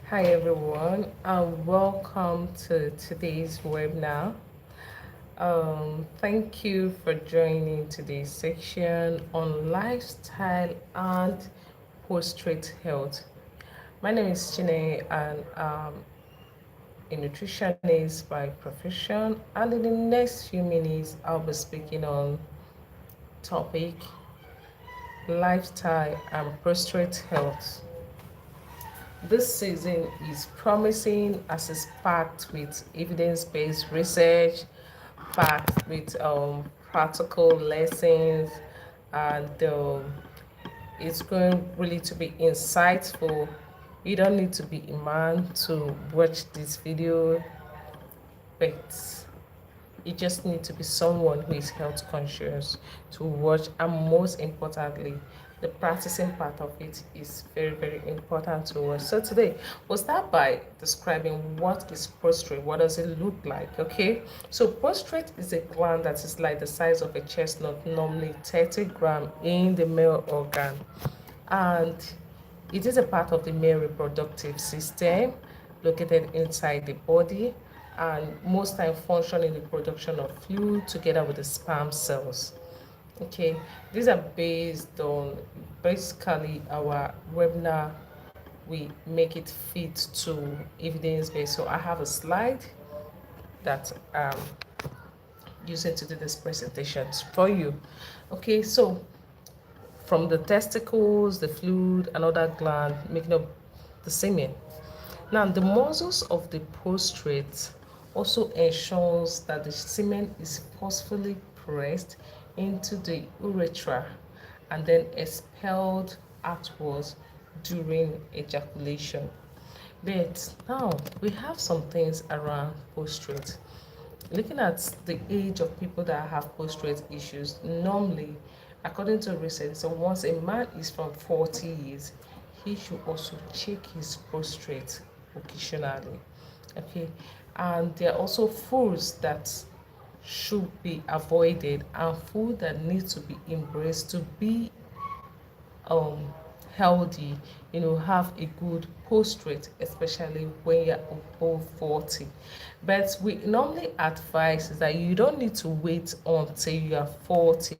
Hi everyone, and welcome to today's webinar. Thank you for joining today's section on lifestyle and post-trade health. My name is Chine, and a nutritionist by profession. And in the next few minutes, I'll be speaking on topic lifestyle and post-trade health. This season is promising as it's packed with evidence-based research, packed with practical lessons, and it's going really to be insightful. You don't need to be a man to watch this video, but you just need to be someone who is health conscious to watch, and most importantly, the practicing part of it is very, very important to us. So today we'll start by describing what is prostrate, what does it look like. Okay, so prostrate is a gland that is like the size of a chestnut, normally 30 gram in the male organ, and it is a part of the male reproductive system located inside the body, and most time function in the production of fluid together with the sperm cells. Okay, these are based on basically our webinar. We make it fit to evidence based. So I have a slide that using to do this presentation for you. Okay, so from the testicles, the fluid, and other gland making up the semen. Now, the muscles of the prostrate also ensures that the semen is forcefully pressed into the urethra and then expelled outwards during ejaculation. But now we have some things around prostrate. Looking at the age of people that have prostrate issues, normally, according to research, so once a man is from 40 years, he should also check his prostrate occasionally. Okay, and there are also foods that should be avoided and food that needs to be embraced to be um healthy, have a good postrate, especially when you're above 40. But we normally advise is that you don't need to wait until you are 40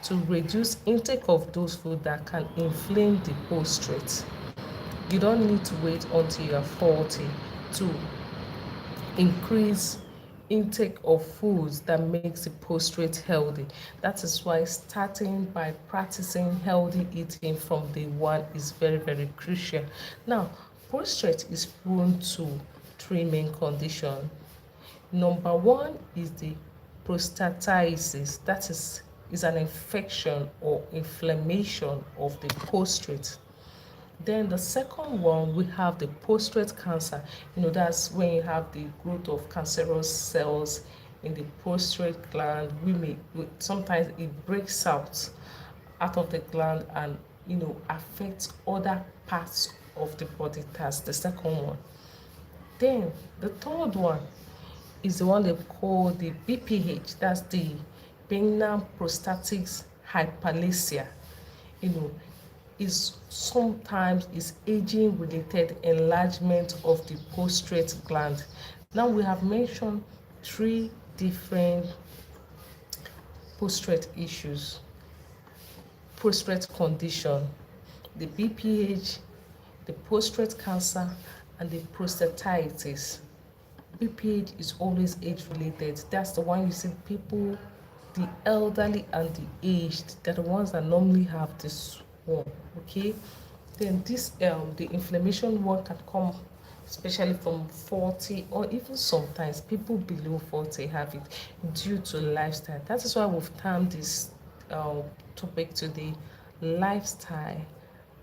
to reduce intake of those food that can inflame the postrate. You don't need to wait until you are 40 to increase intake of foods that makes the prostrate healthy. That is why starting by practicing healthy eating from day one is very, very crucial. Now, prostrate is prone to three main conditions. Number one is the prostatitis. That is an infection or inflammation of the prostrate. Then the second one, we have the prostate cancer. That's when you have the growth of cancerous cells in the prostate gland. Sometimes it breaks out of the gland and affects other parts of the body. That's the second one. Then the third one is the one they call the BPH. That's the benign prostatic hyperplasia. You know, is sometimes is aging related enlargement of the prostate gland. Now we have mentioned three different prostate issues, prostate condition, the BPH, the prostate cancer, and the prostatitis. BPH is always age related. That's the one you see people, the elderly and the aged, they're the ones that normally have this one. Okay, then this the inflammation one can come especially from 40, or even sometimes people below 40 have it due to lifestyle. That is why we've termed this topic today, lifestyle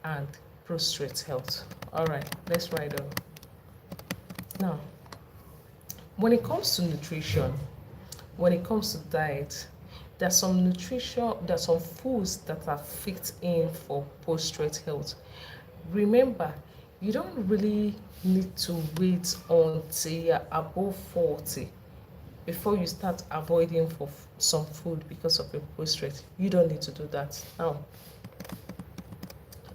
and prostate health. All right, let's ride on. Now, when it comes to nutrition, when it comes to diet, there's some foods that are fit in for prostate health. Remember, you don't really need to wait until you're above 40 before you start avoiding for some food because of your prostate. You don't need to do that. Now,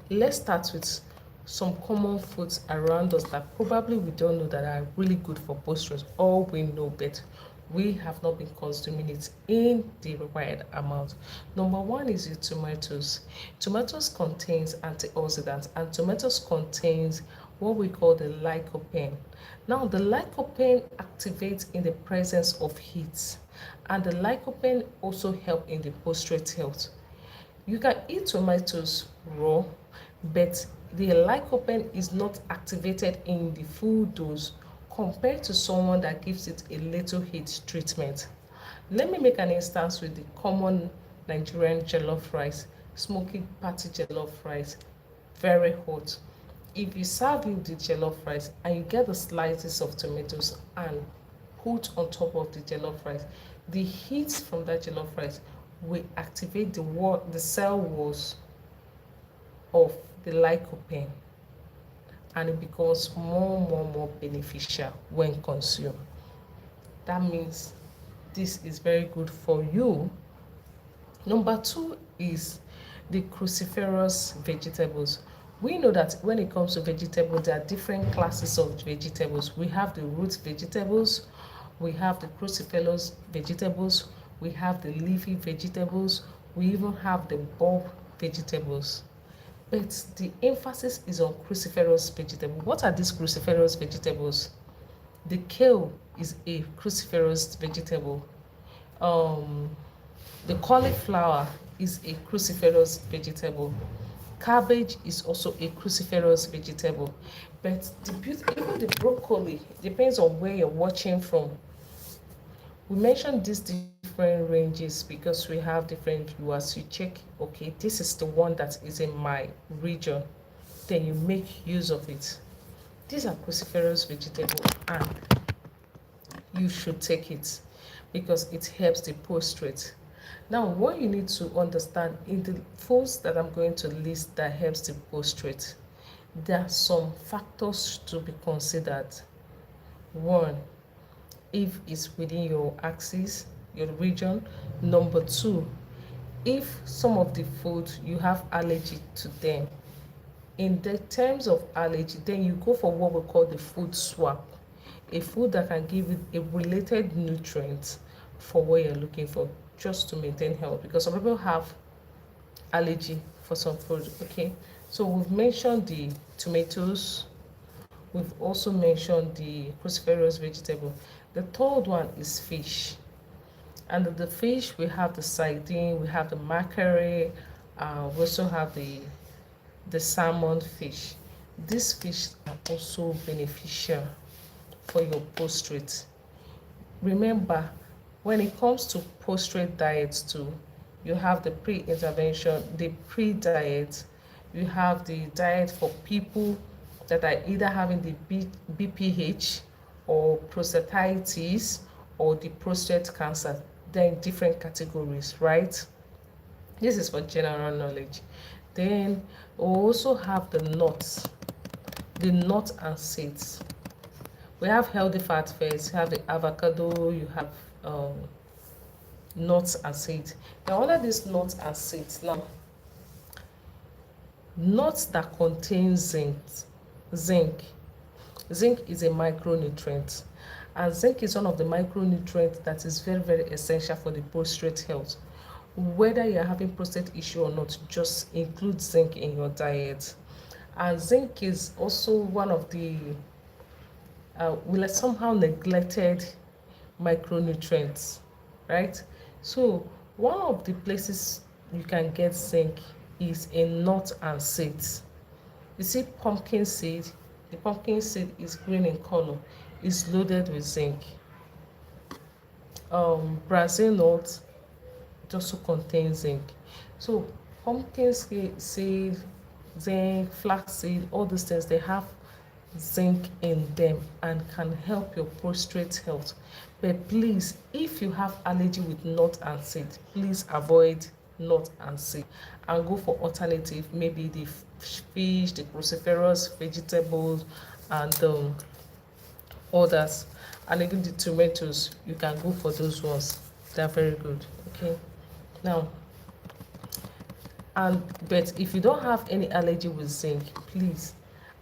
let's start with some common foods around us that probably we don't know that are really good for postrate, or we know, but we have not been consuming it in the required amount. Number one is your tomatoes. Tomatoes contains antioxidants, and tomatoes contains what we call the lycopene. Now, the lycopene activates in the presence of heat, and the lycopene also help in the postrate health. You can eat tomatoes raw, but the lycopene is not activated in the full dose compared to someone that gives it a little heat treatment. Let me make an instance with the common Nigerian jollof rice, smoky patty jollof rice, very hot. If you serve you the jollof rice and you get the slices of tomatoes and put on top of the jollof rice, the heat from that jollof rice will activate the cell walls of the lycopene, and it becomes more beneficial when consumed. That means this is very good for you. Number two is the cruciferous vegetables. We know that when it comes to vegetables, there are different classes of vegetables. We have the root vegetables, we have the cruciferous vegetables, we have the leafy vegetables, we even have the bulb vegetables. But the emphasis is on cruciferous vegetable. What are these cruciferous vegetables? The kale is a cruciferous vegetable. The cauliflower is a cruciferous vegetable. Cabbage is also a cruciferous vegetable. But even the broccoli, depends on where you're watching from. We mentioned these different ranges because we have different viewers. You check, okay, this is the one that is in my region, then you make use of it. These are cruciferous vegetables, and you should take it because it helps the postrate. Now, what you need to understand in the foods that I'm going to list that helps the postrate, there are some factors to be considered. One, if it's within your axis, your region. Number two, if some of the food you have allergy to them. In the terms of allergy, then you go for what we call the food swap, a food that can give you a related nutrient for what you're looking for, just to maintain health, because some people have allergy for some food. Okay, so we've mentioned the tomatoes, we've also mentioned the cruciferous vegetable. The third one is fish. Under the fish, we have the sardine, we have the mackerel, we also have the salmon fish. These fish are also beneficial for your postrate. Remember, when it comes to postrate diets too, you have the pre-intervention, the pre-diet, you have the diet for people that are either having the BPH or prostatitis or the prostate cancer. They're in different categories, right? This is for general knowledge. Then we also have the nuts and seeds. We have healthy fat first, you have the avocado, you have nuts and seeds. Now, under these nuts and seeds, now, nuts that contain zinc. Zinc is a micronutrient, and zinc is one of the micronutrients that is very essential for the prostate health. Whether you're having prostate issue or not, just include zinc in your diet. And zinc is also one of the somehow neglected micronutrients, right? So one of the places you can get zinc is in nuts and seeds. You see pumpkin seed, the pumpkin seed is green in color, is loaded with zinc. Brazil nuts, it also contains zinc. So pumpkin seed, zinc, flaxseed, all these things, they have zinc in them and can help your prostate health. But please, if you have allergy with nut and seed, please avoid nut and seed and go for alternative, maybe the fish, the cruciferous vegetables, and others. And even the tomatoes, you can go for those ones. They're very good. Okay, now, but if you don't have any allergy with zinc, please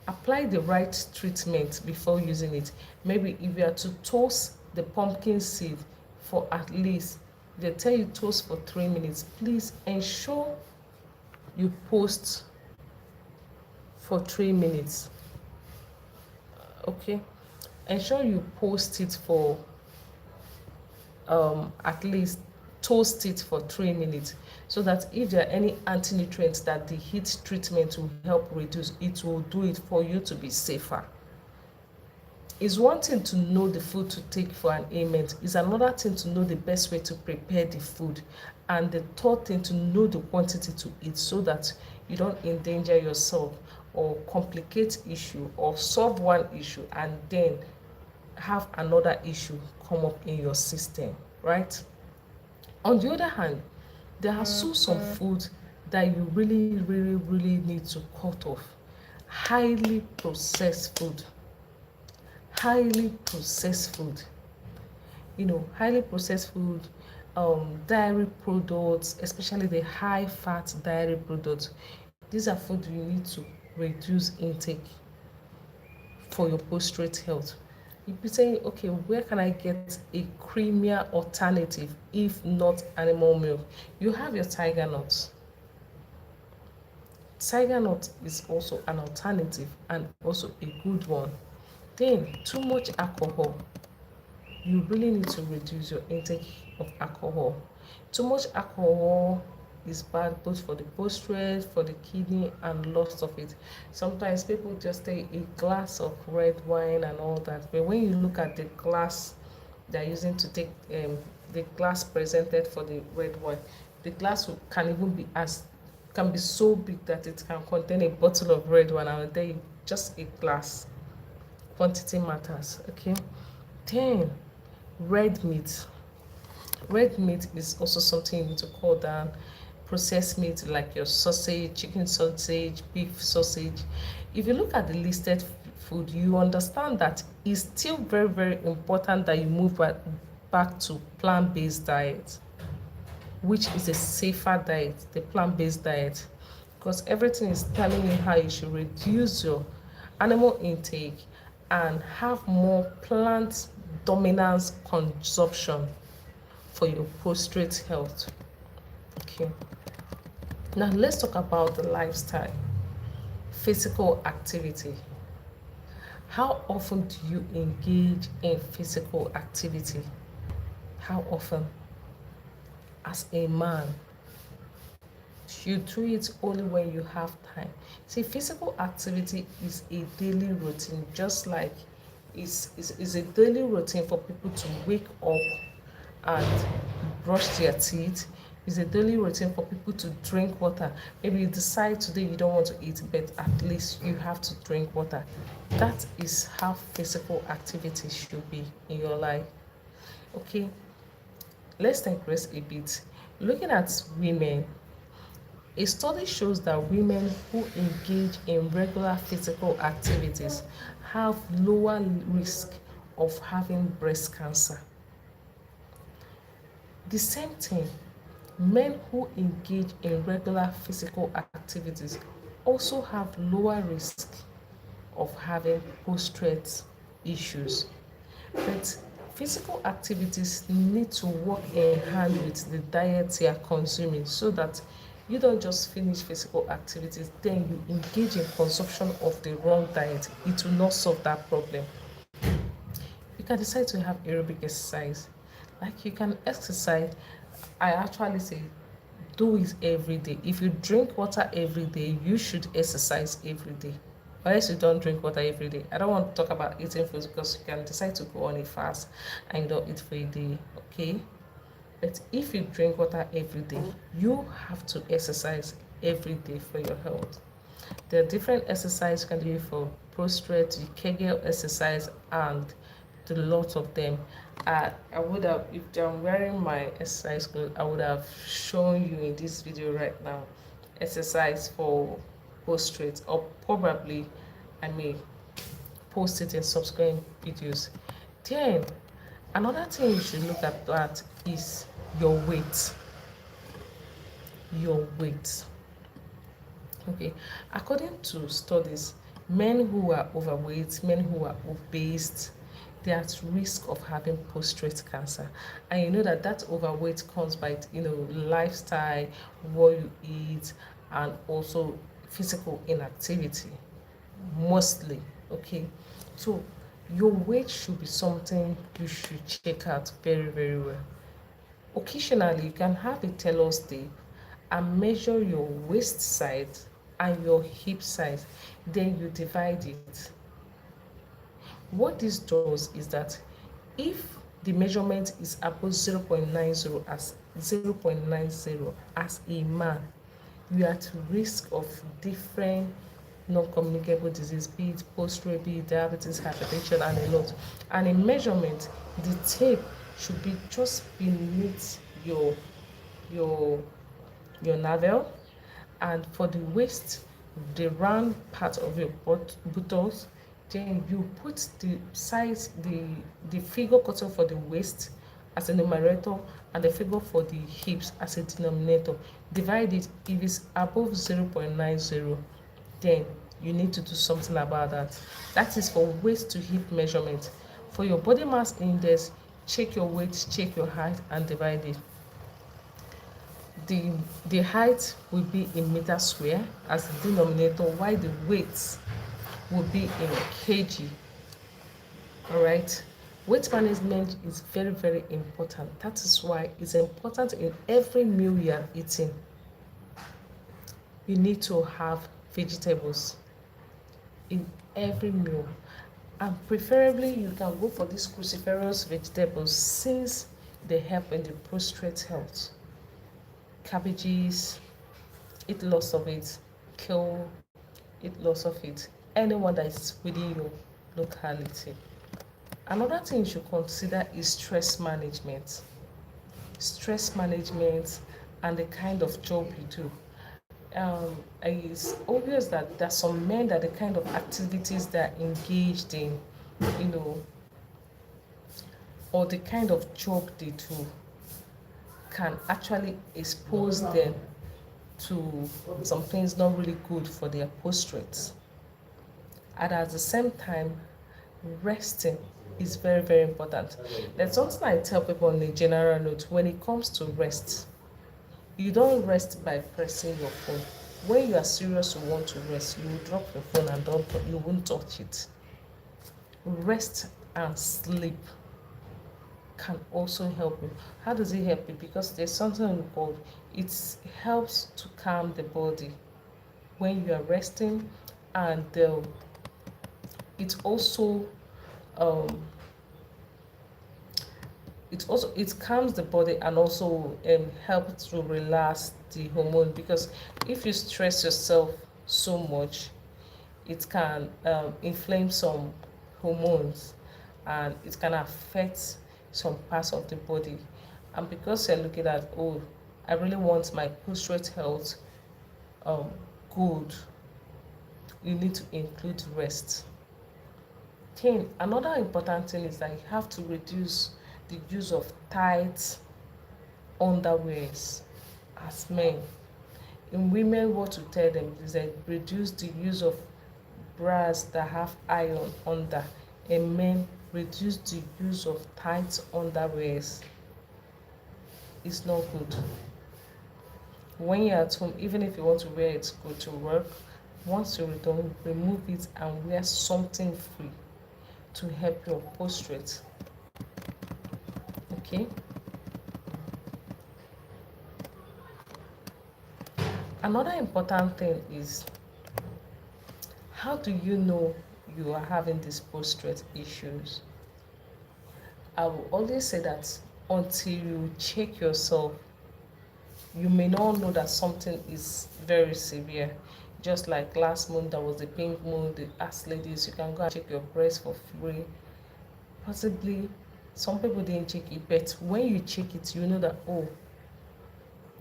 Apply the right treatment before using it. Maybe if you are to toast the pumpkin seed for at least, they tell you toast for 3 minutes, please ensure you post for 3 minutes. Okay, ensure you post it for at least toast it for 3 minutes, so that if there are any anti-nutrients that the heat treatment will help reduce, it will do it for you to be safer. It's one thing to know the food to take for an ailment, it's another thing to know the best way to prepare the food, and the third thing to know the quantity to eat, so that you don't endanger yourself or complicate issue or solve one issue and then have another issue come up in your system, right? On the other hand, there are still some foods that you really need to cut off. Highly processed food. Highly processed food. Highly processed food, dairy products, especially the high fat dairy products. These are food you need to reduce intake for your postrate health. You'd be saying, okay, where can I get a creamier alternative if not animal milk? You have your tiger nuts. Tiger nut is also an alternative and also a good one. Then, too much alcohol. You really need to reduce your intake of alcohol. Too much alcohol is bad both for the postrate, for the kidney, and lots of it. Sometimes people just take a glass of red wine and all that, but when you look at the glass they're using to take the glass presented for the red wine, the glass can even be can be so big that it can contain a bottle of red wine, and then just a glass. Quantity matters, okay? Then red meat. Red meat is also something you need to cut down. Processed meat like your sausage, chicken sausage, beef sausage. If you look at the listed food, you understand that it's still very important that you move back to plant-based diet, which is a safer diet, the plant-based diet, because everything is telling you how you should reduce your animal intake and have more plant dominance consumption for your postrate health. Okay, now let's talk about the lifestyle. Physical activity. How often do you engage in physical activity? How often? As a man, you do it only when you have time. See, physical activity is a daily routine, just like it's a daily routine for people to wake up and brush their teeth. It's a daily routine for people to drink water. Maybe you decide today you don't want to eat, but at least you have to drink water. That is how physical activity should be in your life. Okay, let's digress a bit. Looking at women, a study shows that women who engage in regular physical activities have lower risk of having breast cancer. The same thing, men who engage in regular physical activities also have lower risk of having postrate issues. But physical activities need to work in hand with the diet you are consuming, so that you don't just finish physical activities, then you engage in consumption of the wrong diet. It will not solve that problem. You can decide to have aerobic exercise. Like you can exercise, I actually say do it every day. If you drink water every day, you should exercise every day. Unless you don't drink water every day. I don't want to talk about eating foods, because you can decide to go on a fast and you don't eat for a day, okay? But if you drink water every day, you have to exercise every day for your health. There are different exercises you can do for prostrate, Kegel exercise, and the lot of them. I would have, if I'm wearing my exercise clothes, I would have shown you in this video right now exercise for prostrate, or probably I may post it in subsequent videos. Then another thing you should look at that is your weight. Your weight. Okay, according to studies, Men who are overweight, men who are obese, they're at risk of having prostate cancer. And you know that that overweight comes by, lifestyle, what you eat, and also physical inactivity, mostly. Okay, so your weight should be something you should check out very, very well. Occasionally, you can have a tailor's tape and measure your waist size and your hip size. Then you divide it. What this does is that if the measurement is above 0.90 as 0.90 as a man, you are at risk of different non-communicable disease, be it postrate, be it diabetes, hypertension, and a lot. And in measurement, the tape should be just beneath your your navel, and for the waist, the round part of your buttocks, then you put the size, the figure quoted for the waist as a numerator and the figure for the hips as a denominator. Divide it. If it's above 0.90, then you need to do something about that. That is for waist to hip measurement. For your body mass index, check your weight, check your height, and divide it. the the height will be in meter square as the denominator, while the weight will be in kg. All right, weight management is very, very important. That is why it's important in every meal you are eating. You need to have vegetables in every meal, and preferably you can go for these cruciferous vegetables since they help in the prostate health. Cabbages, eat lots of it. Kale, eat lots of it. Anyone that is within your locality. Another thing you should consider is stress management. Stress management and the kind of job you do. It's obvious that there are some men that the kind of activities they're engaged in, you know, or the kind of job they do can actually expose them to some things not really good for their postrates. And at the same time, resting is very, very important. There's something I tell people on a general note: when it comes to rest, you don't rest by pressing your phone. When you are serious, you want to rest, you will drop your phone and you won't touch it. Rest and sleep can also help you. How does it help you? Because there's something called, it helps to calm the body when you are resting, and it also um, it calms the body, and also helps to relax the hormone, because if you stress yourself so much, it can inflame some hormones, and it can affect some parts of the body. And because you're looking at, oh, I really want my prostate health um, good, you need to include rest. Another important thing is that you have to reduce the use of tight underwears as men. In women, what to tell them is that reduce the use of bras that have iron under. In men, reduce the use of tight underwears. It's not good. When you're at home, even if you want to wear it, go to work, once you're done, remove it and wear something free to help your prostate. Okay. Another important thing is, how do you know you are having these prostate issues? I will always say that until you check yourself, you may not know that something is very severe. Just like last month, there was the pink moon. They asked ladies, you can go and check your breast for free. Possibly, some people didn't check it, but when you check it, you know that, oh,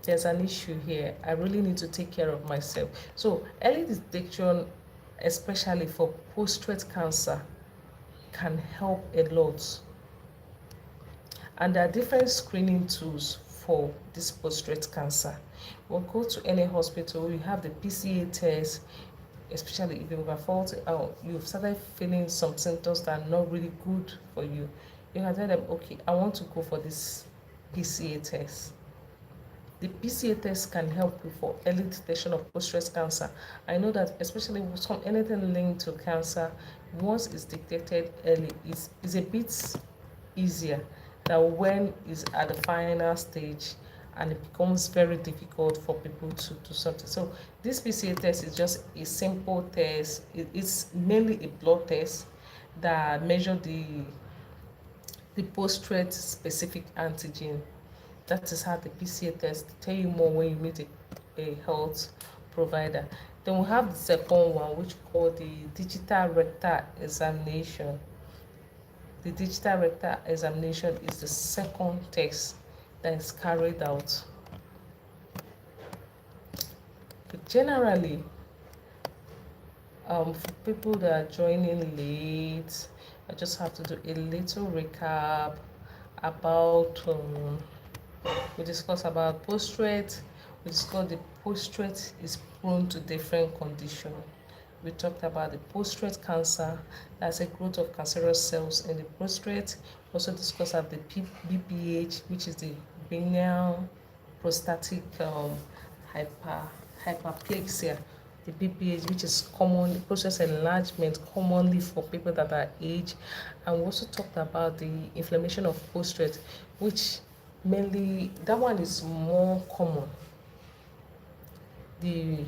there's an issue here. I really need to take care of myself. So early detection, especially for prostate cancer, can help a lot. And there are different screening tools for this prostate cancer. We'll go to any hospital, you have the PCA test, especially if you've you've started feeling some symptoms that are not really good for you, you can tell them, okay, I want to go for this PCA test. The PCA test can help you for early detection of post-stress cancer. I know that especially with anything linked to cancer, once it's detected early, it's a bit easier than when it's at the final stage and it becomes very difficult for people to do something. So this PCA test is just a simple test. It's mainly a blood test that measures the postrate specific antigen. That is how the PCA test tell you more when you meet a health provider. Then we have the second one, which we call the digital rectal examination. The digital rectal examination is the second test that is carried out. But generally, for people that are joining late, I just have to do a little recap about we discussed about postrate. We discussed the postrate is prone to different conditions. We talked about the postrate cancer, that's a growth of cancerous cells in the prostate. We also discussed about the BPH, which is the benign prostatic hyperplasia, the BPH, which is common process enlargement commonly for people that are aged. And we also talked about the inflammation of prostate, which mainly that one is more common. The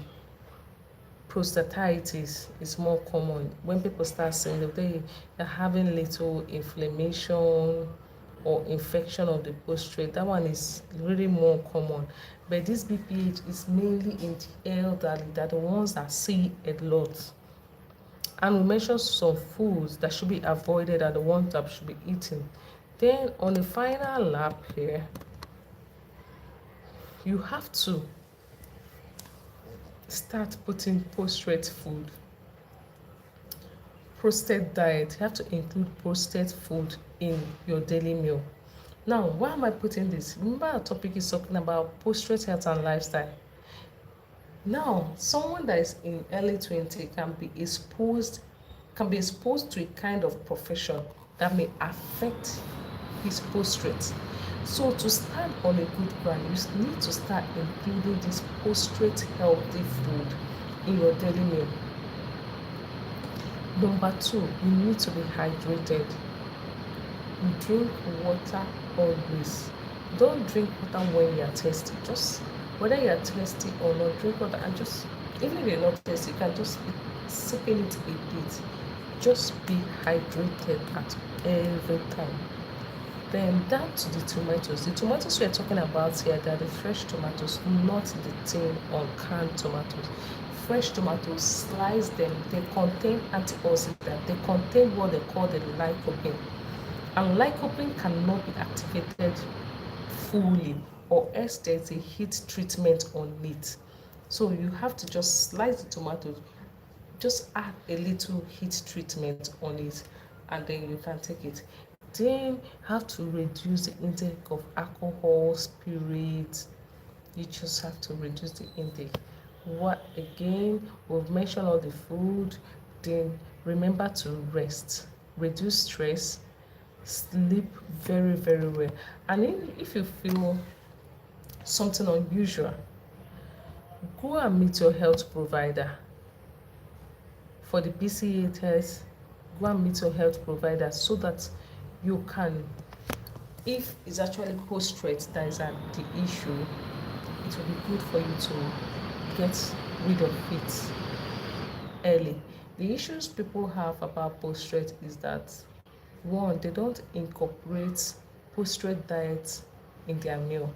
prostatitis is more common when people start saying that they're having little inflammation or infection of the prostate. That one is really more common. But this BPH is mainly in the elderly, that the ones that see a lot. And we mentioned some foods that should be avoided and the ones that should be eaten. Then on the final lap here, you have to start putting prostate food, prostate diet. You have to include prostate food in your daily meal. Now, why am I putting this? Remember, our topic is talking about prostate health and lifestyle. Now, someone that is in early 20 can be exposed to a kind of profession that may affect his prostate. So to stand on a good ground, you need to start including this prostate healthy food in your daily meal. Number 2, you need to be hydrated. Drink water always. Don't drink water when you're thirsty. Just whether you're thirsty or not, drink water, and just even if you're not thirsty, you can just be sipping it a bit. Just be hydrated at every time. Then down to the tomatoes. The tomatoes we're talking about here, they're the fresh tomatoes, not the tin or canned tomatoes. Fresh tomatoes, slice them. They contain antioxidants. They contain what they call the lycopene. And lycopene cannot be activated fully, or else there's a heat treatment on it. So you have to just slice the tomatoes, just add a little heat treatment on it, and then you can take it. Then have to reduce the intake of alcohol, spirits. You just have to reduce the intake. What again? We've mentioned all the food. Then remember to rest, reduce stress, sleep very, very well. And if you feel something unusual, go and meet your health provider. For the PCA test, go and meet your health provider so that you can, if it's actually prostate that is the issue, it will be good for you to get rid of it early. The issues people have about prostate is that, one, they don't incorporate prostate diet in their meal.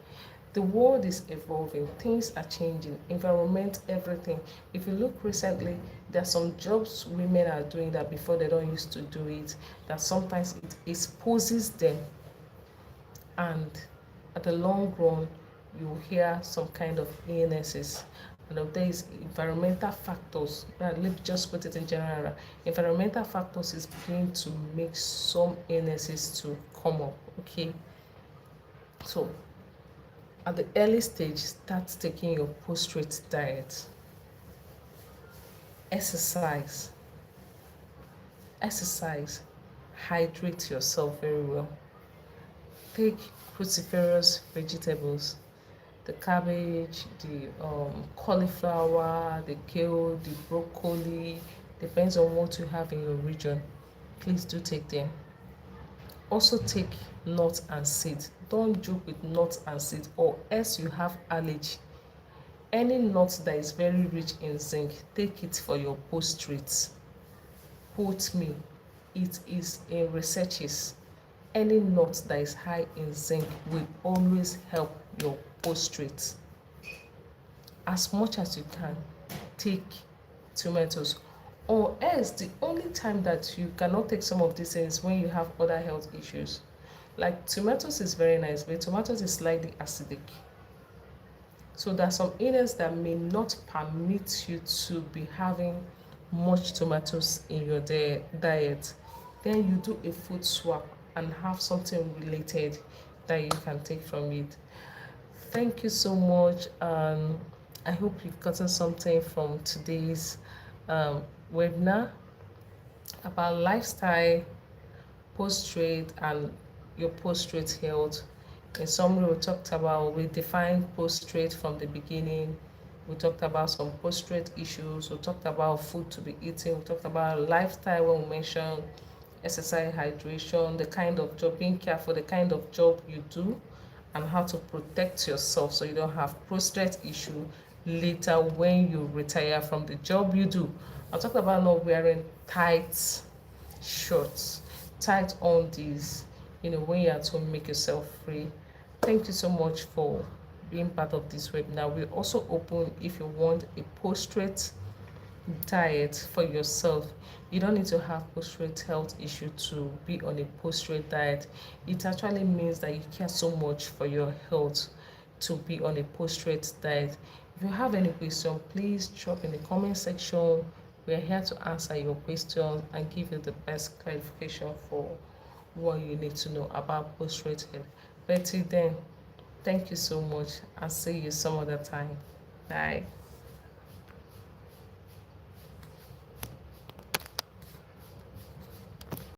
The world is evolving, things are changing, environment, everything. If you look recently, there are some jobs women are doing that before they don't used to do it, that sometimes it exposes them, and at the long run you hear some kind of illnesses. And there is environmental factors. Let me just put it in general. Environmental factors is beginning to make some illnesses to come up. Okay, so at the early stage, start taking your prostate diet. Exercise. Exercise. Hydrate yourself very well. Take cruciferous vegetables, the cabbage, the cauliflower, the kale, the broccoli, depends on what you have in your region. Please do take them. Also take nuts and seeds. Don't joke with nuts and seeds or else you have allergy. Any nut that is very rich in zinc, take it for your postrates. Quote me, it is in researches. Any nut that is high in zinc will always help your postrates. As much as you can, take tomatoes. Or else the only time that you cannot take some of these things when you have other health issues. Like tomatoes is very nice, but tomatoes is slightly acidic. So there are some areas that may not permit you to be having much tomatoes in your diet. Then you do a food swap and have something related that you can take from it. Thank you so much. I hope you've gotten something from today's webinar about lifestyle, postrate, and your postrate health. In summary, we defined postrate from the beginning. We talked about some postrate issues. We talked about food to be eaten. We talked about lifestyle when we mentioned exercise, hydration, the kind of job, being careful, the kind of job you do, and how to protect yourself so you don't have prostrate issue later when you retire from the job you do. I talked about not wearing tight shorts, tight on these, when you're at home, make yourself free. Thank you so much for being part of this webinar. We're also open if you want a postrate diet for yourself. You don't need to have postrate health issue to be on a postrate diet. It actually means that you care so much for your health to be on a postrate diet. If you have any question, please drop in the comment section. We're here to answer your questions and give you the best clarification for what you need to know about postrate health. But till then, thank you so much. I'll see you some other time. Bye.